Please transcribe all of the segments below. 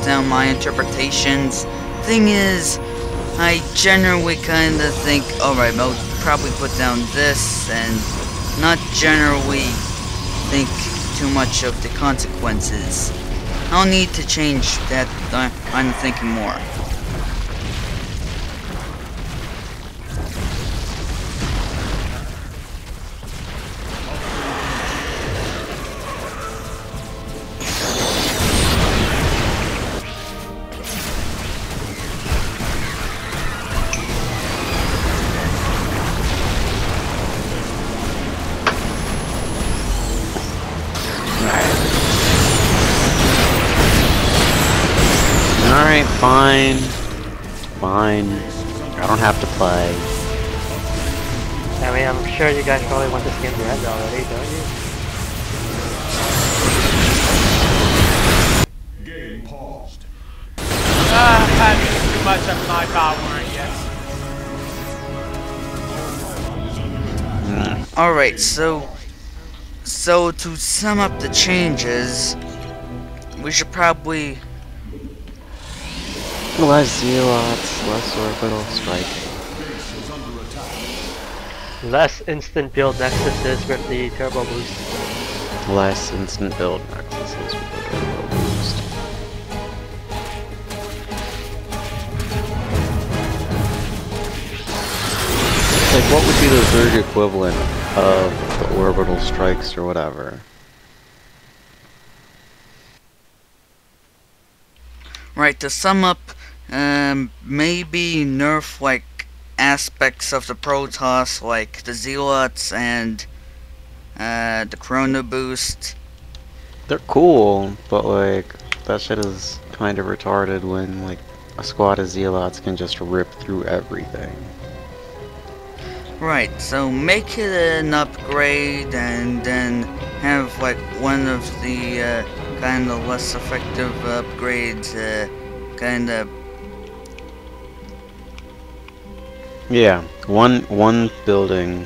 down my interpretations. Thing is, I generally kind of think, alright, I'll probably put down this, and not generally think too much of the consequences. I'll need to change that. I'm thinking more. Alright, fine. Fine. I don't have to play. I mean, I'm sure you guys probably want this game to end already, don't you? Game paused. Having too much of my power, yes. Alright, so to sum up the changes, we should probably... Less zealots, less orbital strike. Less instant build nexuses with the turbo boost. Less instant build nexuses with the turbo boost. Like, what would be the Zerg equivalent of the orbital strikes or whatever? Right, to sum up, maybe nerf like aspects of the Protoss, like the Zealots and the Chrono Boost. They're cool, but like that shit is kind of retarded when like a squad of Zealots can just rip through everything. Right, so make it an upgrade and then have like one of the kind of less effective upgrades, kind of... Yeah, one building,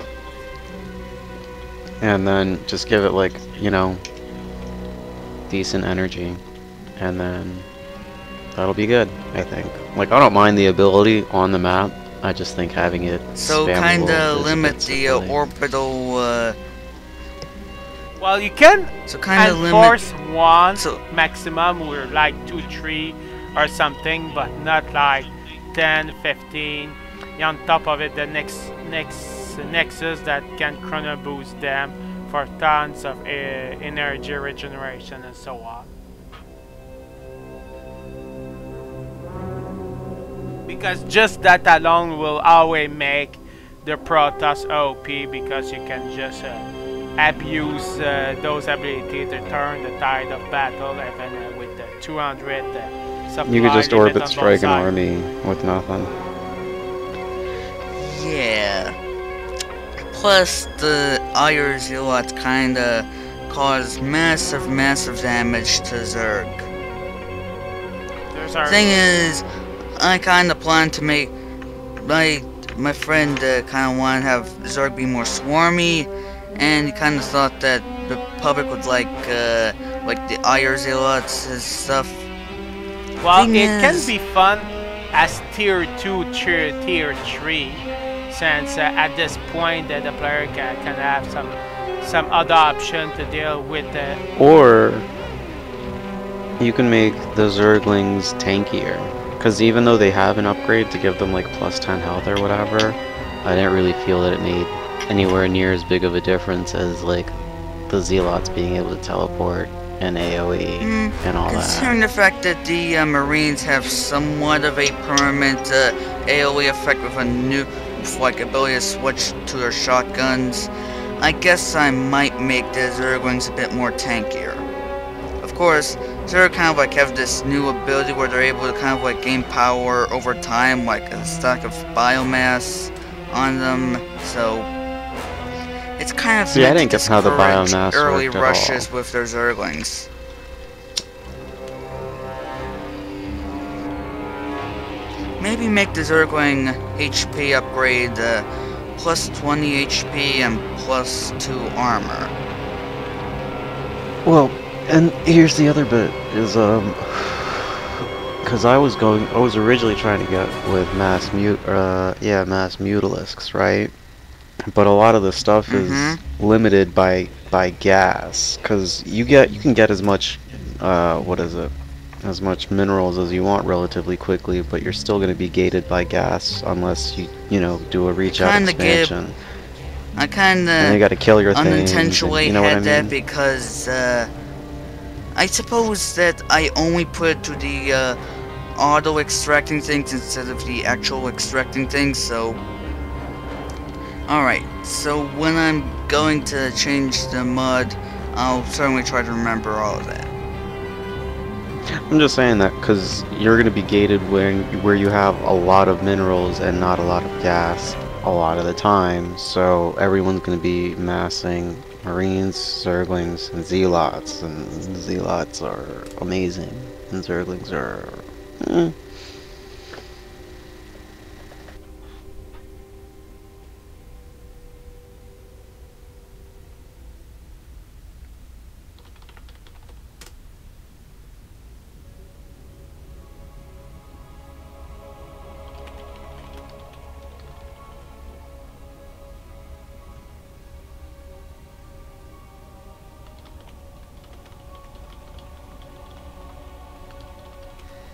and then just give it like, you know, decent energy, and then that'll be good, I think. Like, I don't mind the ability on the map, I just think having it so kind of limit the orbital... Well, you can so kind of enforce limit... one so maximum, or like 2, 3 or something, but not like 10, 15. On top of it, the nexus that can chrono boost them for tons of energy regeneration and so on. Because just that alone will always make the Protoss OP, because you can just abuse those abilities to turn the tide of battle, even with the 200 supply. You could just limit orbit on strike both an sides. army with nothing. yeah. Plus, the Iron Zealots kinda cause massive damage to Zerg. Thing is, I kinda plan to make my friend kinda wanted to have Zerg be more swarmy, and he kinda thought that the public would like the Iron Zealots and stuff. Well, Thing it can is- be fun as tier 2, tier 3, since at this point that the player can have some other option to deal with the... Or you can make the Zerglings tankier, because even though they have an upgrade to give them like plus 10 health or whatever, I didn't really feel that it made anywhere near as big of a difference as like the Zealots being able to teleport and AoE and all that. Considering the fact that the Marines have somewhat of a permanent AoE effect with a new ability to switch to their shotguns, I guess I might make the Zerglings a bit more tankier. Of course, Zerg kind of like have this new ability where they're able to kind of like gain power over time, like a stack of biomass on them, so it's kind of See, I meant didn't to get how the discourage biomass early worked at rushes all. with their Zerglings. Maybe make the Zergling HP upgrade plus 20 HP and plus 2 armor. Well, and here's the other bit, is Cause I was originally trying to get with mass mutalisks, right? But a lot of the stuff is limited by gas, cause you can get as much, what is it? As much minerals as you want relatively quickly, but you're still going to be gated by gas unless you know, do a reach out expansion. I kinda and you got to kill your things, unintentionally and, you know had what I that mean? because I suppose that I only put it to the auto extracting things instead of the actual extracting things, so alright, so when I'm going to change the mud, I'll certainly try to remember all of that. I'm just saying that because you're going to be gated where you have a lot of minerals and not a lot of gas a lot of the time, so everyone's going to be massing Marines, Zerglings, and Zealots, and Zealots are amazing, and Zerglings are...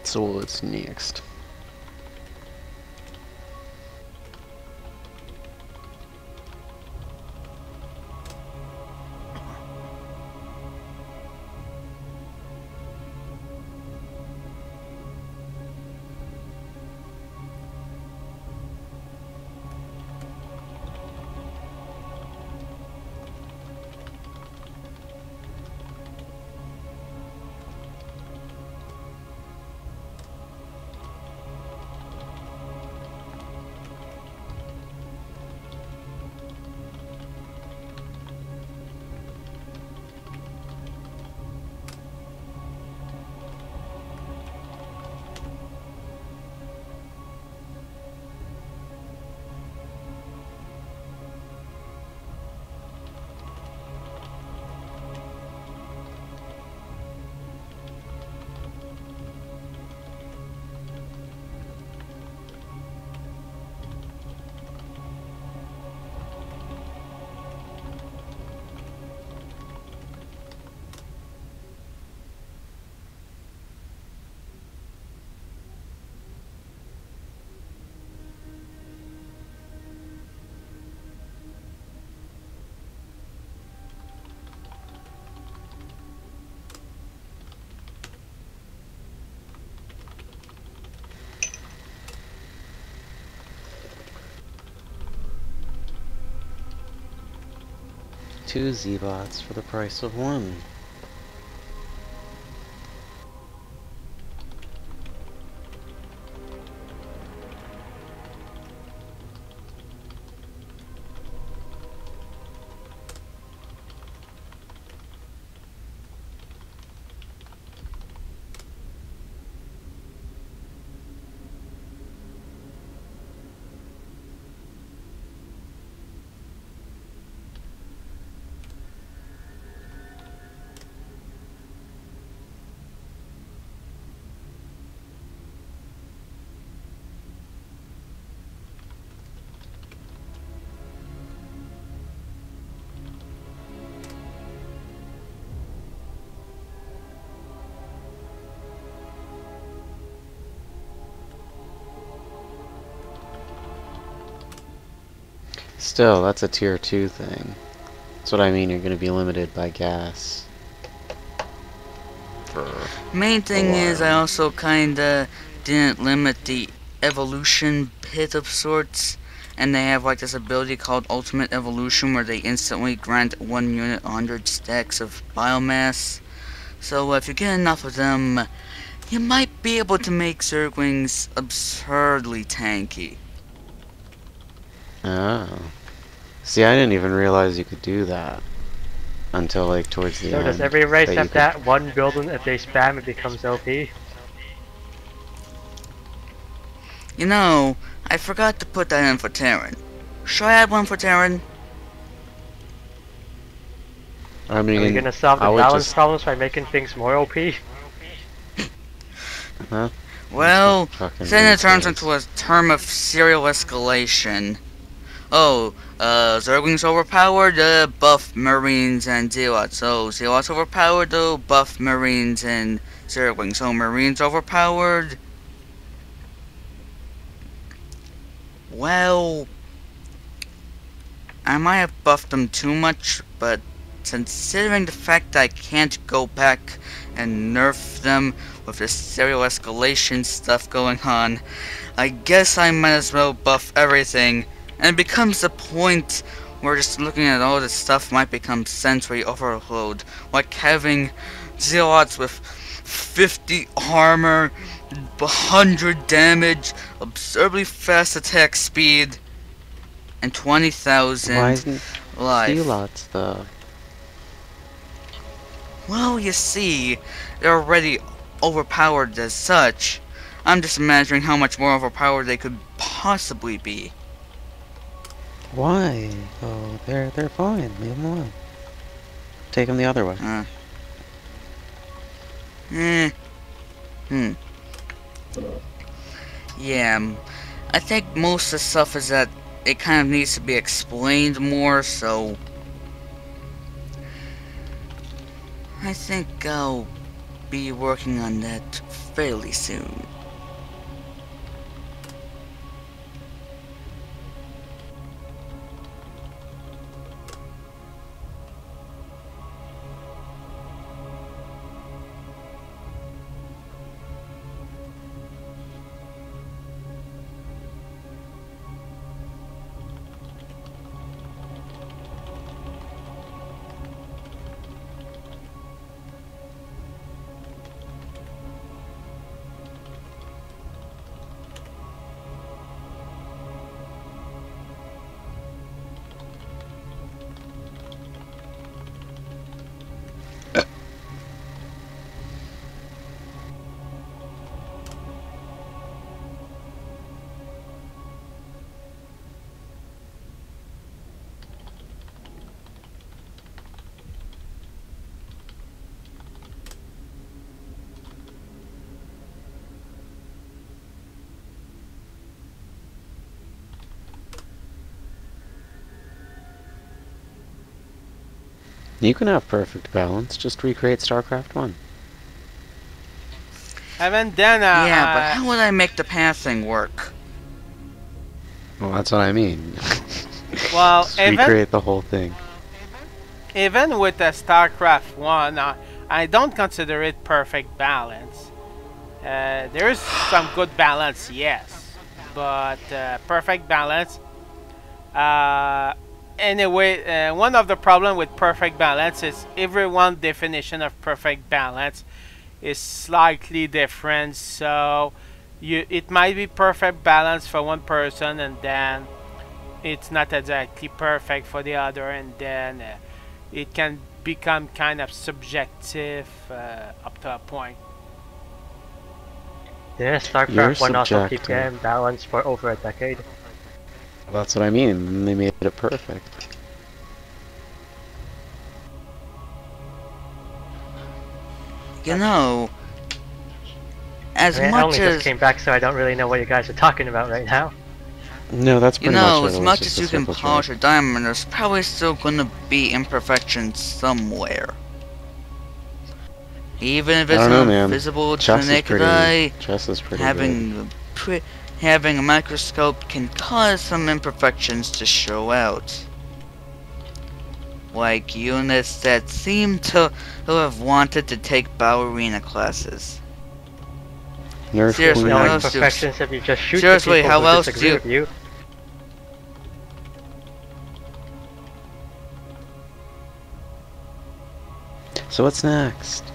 So what's next? Two Z-bots for the price of one. Still, that's a tier 2 thing. That's what I mean, you're going to be limited by gas. Main thing is I also kinda didn't limit the evolution pit of sorts, and they have like this ability called Ultimate Evolution where they instantly grant 1 unit 100 stacks of biomass. So if you get enough of them, you might be able to make Zerglings absurdly tanky. Oh. See, I didn't even realize you could do that until like towards the So end. does every race that have that one building, if they spam it becomes OP? You know, I forgot to put that in for Terran. Should I add one for Terran? I mean, Are we gonna solve the I would balance just... problems by making things more OP? Huh? Well, Fucking then it turns replays. into a term of serial escalation. Oh, Zerglings overpowered, buff Marines and Zealots. So, Zealots overpowered, buff Marines and Zerglings. So, Marines overpowered. Well, I might have buffed them too much, but considering the fact that I can't go back and nerf them with this serial escalation stuff going on, I guess I might as well buff everything. And it becomes a point where just looking at all this stuff might become sensory overload. Like having Zealots with 50 armor, 100 damage, absurdly fast attack speed, and 20,000 Why isn't life. Zealots though? Well, you see, they're already overpowered as such. I'm just imagining how much more overpowered they could possibly be. Why? Oh, they're fine. Leave them alone. Take them the other way. Yeah, I think most of the stuff is that it kind of needs to be explained more, so I think I'll be working on that fairly soon. You can have perfect balance. Just recreate StarCraft 1. And then, Yeah, but how would I make the pathing work? Well, that's what I mean. well, Just recreate the whole thing. even with the StarCraft 1, I don't consider it perfect balance. There is some good balance, yes, but perfect balance. Anyway, one of the problem with perfect balance is everyone's definition of perfect balance is slightly different. So it might be perfect balance for one person, and then it's not exactly perfect for the other, and then it can become kind of subjective up to a point. Yeah, StarCraft 1 also keep getting balanced for over a decade. That's what I mean, and they made it perfect. You know, as I much only as just came back, so I don't really know what you guys are talking about right now. No, that's pretty much it. as much as you can polish a diamond, there's probably still gonna be imperfections somewhere. Even if it's not visible to the naked eye, chess is pretty good. Having a microscope can cause some imperfections to show out. Like units that seem to have wanted to take ballerina classes. Seriously, no how else imperfections if you just shoot seriously, the people how who else disagree do with you. So what's next?